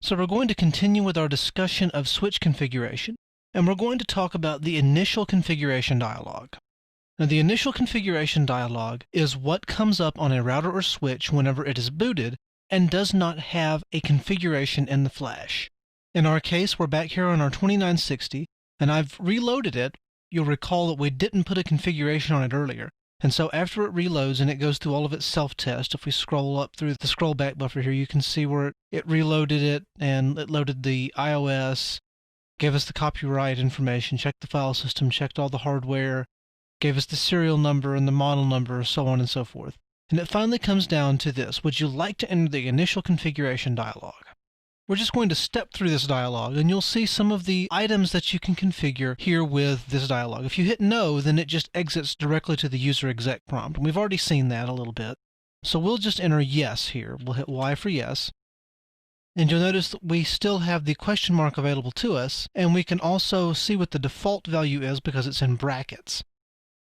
So we're going to continue with our discussion of switch configuration, and we're going to talk about the initial configuration dialog. Now, the initial configuration dialog is what comes up on a router or switch whenever it is booted and does not have a configuration in the flash. In our case, we're back here on our 2960, and I've reloaded it. You'll recall that we didn't put a configuration on it earlier. And so after it reloads and it goes through all of its self-test, if we scroll up through the scroll back buffer here, you can see where it reloaded it, and it loaded the iOS, gave us the copyright information, checked the file system, checked all the hardware, gave us the serial number and the model number, so on and so forth. And it finally comes down to this: would you like to enter the initial configuration dialog? We're just going to step through this dialog, and you'll see some of the items that you can configure here with this dialog. If you hit no, then it just exits directly to the user exec prompt. And we've already seen that a little bit. So we'll just enter yes here. We'll hit Y for yes. And you'll notice that we still have the question mark available to us, and we can also see what the default value is because it's in brackets.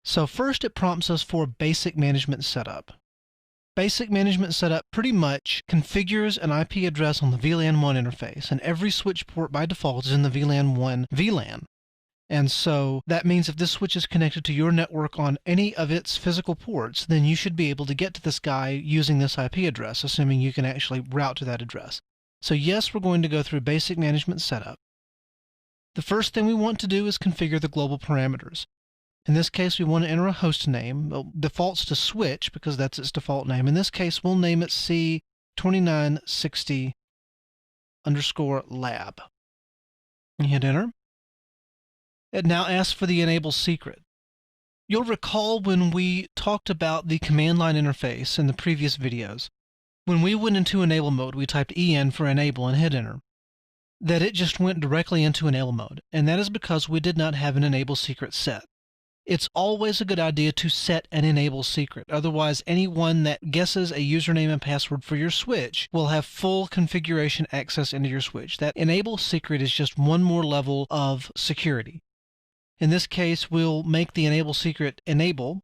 So first it prompts us for basic management setup. Basic management setup pretty much configures an IP address on the VLAN 1 interface, and every switch port by default is in the VLAN 1 VLAN. And so that means if this switch is connected to your network on any of its physical ports, then you should be able to get to this guy using this IP address, assuming you can actually route to that address. So yes, we're going to go through basic management setup. The first thing we want to do is configure the global parameters. In this case, we want to enter a host name. It defaults to switch because that's its default name. In this case, we'll name it C2960_lab. And hit enter. It now asks for the enable secret. You'll recall when we talked about the command line interface in the previous videos, when we went into enable mode, we typed EN for enable and hit enter, that it just went directly into enable mode, and that is because we did not have an enable secret set. It's always a good idea to set an enable secret. Otherwise, anyone that guesses a username and password for your switch will have full configuration access into your switch. That enable secret is just one more level of security. In this case, we'll make the enable secret enable.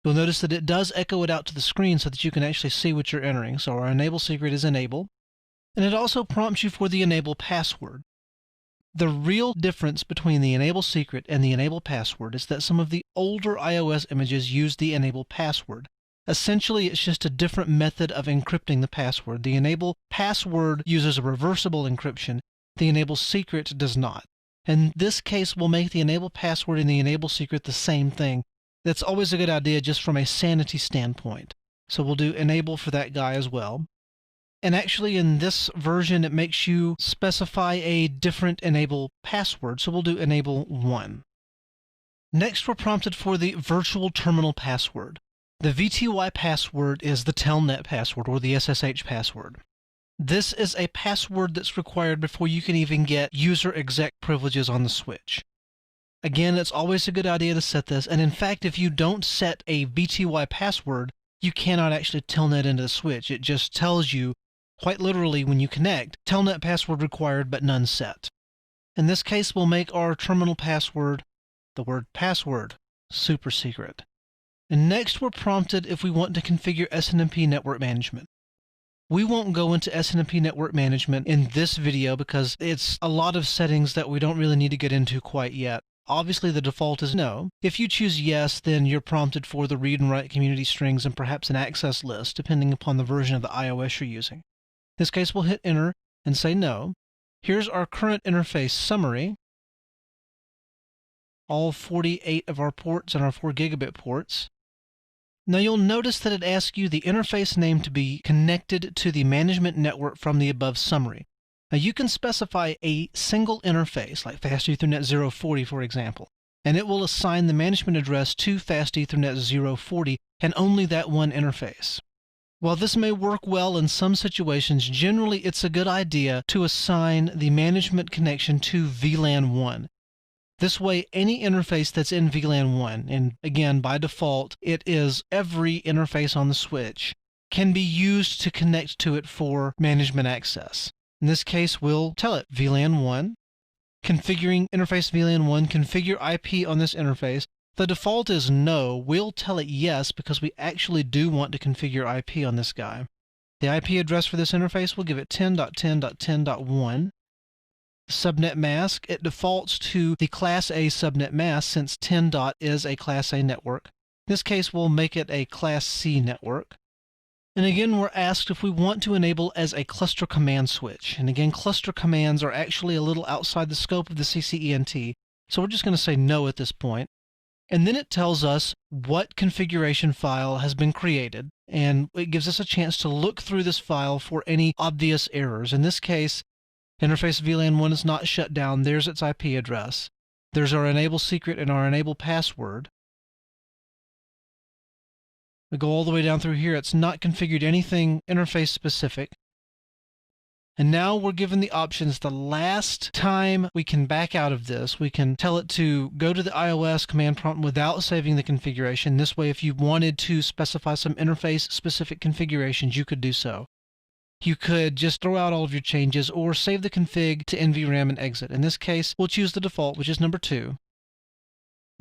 You'll notice that it does echo it out to the screen so that you can actually see what you're entering. So our enable secret is enable. And it also prompts you for the enable password. The real difference between the enable secret and the enable password is that some of the older iOS images use the enable password. Essentially, it's just a different method of encrypting the password. The enable password uses a reversible encryption. The enable secret does not. In this case, we'll make the enable password and the enable secret the same thing. That's always a good idea just from a sanity standpoint. So we'll do enable for that guy as well. And actually in this version it makes you specify a different enable password, so we'll do enable 1. Next we're prompted for the virtual terminal password. The VTY password is the telnet password or the SSH password. This is a password that's required before you can even get user exec privileges on the switch. Again, it's always a good idea to set this, and in fact if you don't set a VTY password, you cannot actually telnet into the switch. It just tells you quite literally when you connect, telnet password required but none set. In this case, we'll make our terminal password the word password, super secret. And next we're prompted if we want to configure SNMP network management. We won't go into SNMP network management in this video because it's a lot of settings that we don't really need to get into quite yet. Obviously the default is no. If you choose yes, then you're prompted for the read and write community strings and perhaps an access list, depending upon the version of the iOS you're using. In this case, we'll hit enter and say no. Here's our current interface summary. All 48 of our ports and our 4 gigabit ports. Now you'll notice that it asks you the interface name to be connected to the management network from the above summary. Now you can specify a single interface, like Fast Ethernet 040 for example, and it will assign the management address to Fast Ethernet 040 and only that one interface. While this may work well in some situations, generally it's a good idea to assign the management connection to VLAN 1. This way, any interface that's in VLAN 1, and again, by default, it is every interface on the switch, can be used to connect to it for management access. In this case, we'll tell it VLAN 1, configuring interface VLAN 1, configure IP on this interface. The default is no. We'll tell it yes because we actually do want to configure IP on this guy. The IP address for this interface, we'll give it 10.10.10.1. Subnet mask, it defaults to the Class A subnet mask since 10. Is a Class A network. In this case, we'll make it a Class C network. And again, we're asked if we want to enable as a cluster command switch. And again, cluster commands are actually a little outside the scope of the CCENT, so we're just going to say no at this point. And then it tells us what configuration file has been created, and it gives us a chance to look through this file for any obvious errors. In this case, interface VLAN 1 is not shut down. There's its IP address. There's our enable secret and our enable password. We go all the way down through here. It's not configured anything interface specific. And now we're given the options. The last time we can back out of this, we can tell it to go to the iOS command prompt without saving the configuration. This way, if you wanted to specify some interface specific configurations, you could do so. You could just throw out all of your changes or save the config to NVRAM and exit. In this case, we'll choose the default, which is number 2.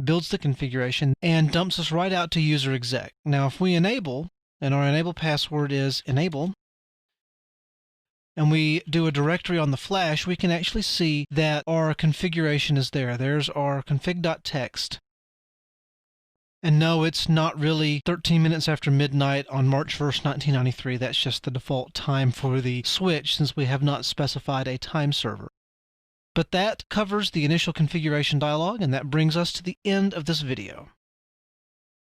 Builds the configuration, and dumps us right out to user exec. Now, if we enable, and our enable password is enable, and we do a directory on the flash, we can actually see that our configuration is there. There's our config.txt. And no, it's not really 13 minutes after midnight on March 1st, 1993. That's just the default time for the switch, since we have not specified a time server. But that covers the initial configuration dialog, and that brings us to the end of this video.